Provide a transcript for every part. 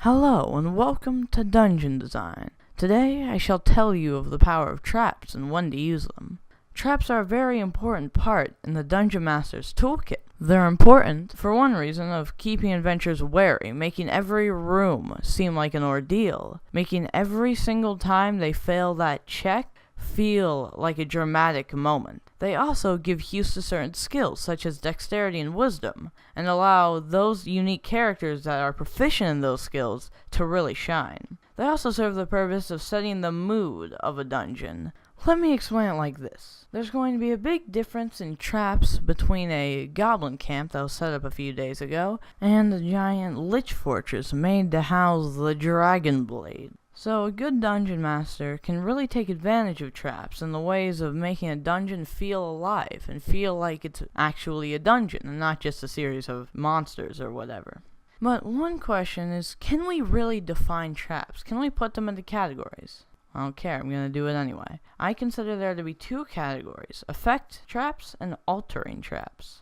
Hello and welcome to Dungeon Design. Today I shall tell you of the power of traps and when to use them. Traps are a very important part in the Dungeon Master's toolkit. They're important for one reason of keeping adventurers wary, making every room seem like an ordeal, making every single time they fail that check feel like a dramatic moment. They also give use to certain skills such as dexterity and wisdom, and allow those unique characters that are proficient in those skills to really shine. They also serve the purpose of setting the mood of a dungeon. Let me explain it like this. There's going to be a big difference in traps between a goblin camp that was set up a few days ago and a giant lich fortress made to house the dragon blade. So a good dungeon master can really take advantage of traps in the ways of making a dungeon feel alive and feel like it's actually a dungeon and not just a series of monsters or whatever. But one question is, can we really define traps? Can we put them into categories? I don't care, I'm going to do it anyway. I consider there to be two categories: effect traps and altering traps.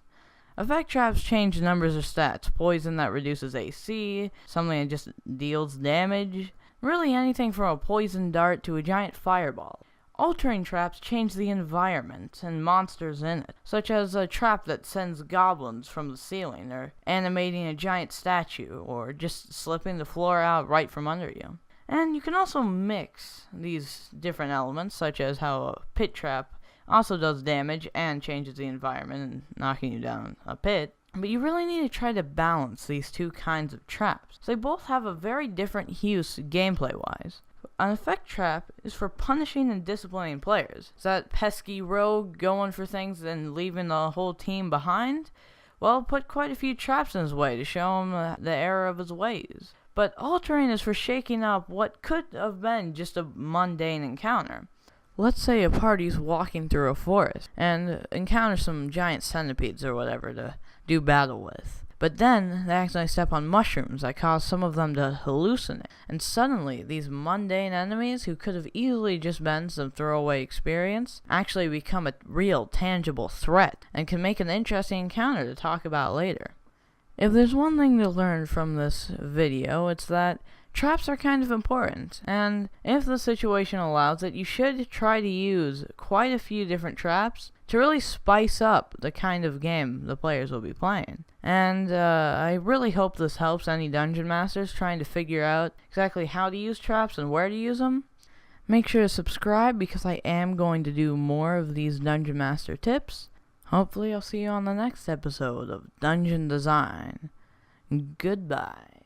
Effect traps change numbers or stats: poison that reduces AC, something that just deals damage, really anything from a poison dart to a giant fireball. Altering traps change the environment and monsters in it, such as a trap that sends goblins from the ceiling, or animating a giant statue, or just slipping the floor out right from under you. And you can also mix these different elements, such as how a pit trap also does damage and changes the environment and knocking you down a pit. But you really need to try to balance these two kinds of traps. So they both have a very different use gameplay-wise. An effect trap is for punishing and disciplining players. Is that pesky rogue going for things and leaving the whole team behind? Well, put quite a few traps in his way to show him the error of his ways. But altering is for shaking up what could have been just a mundane encounter. Let's say a party's walking through a forest and encounter some giant centipedes or whatever to do battle with. But then they accidentally step on mushrooms that cause some of them to hallucinate. And suddenly these mundane enemies, who could have easily just been some throwaway experience, actually become a real tangible threat and can make an interesting encounter to talk about later. If there's one thing to learn from this video, it's that traps are kind of important, and if the situation allows it, you should try to use quite a few different traps to really spice up the kind of game the players will be playing. And I really hope this helps any dungeon masters trying to figure out exactly how to use traps and where to use them. Make sure to subscribe because I am going to do more of these dungeon master tips. Hopefully I'll see you on the next episode of Dungeon Design. Goodbye.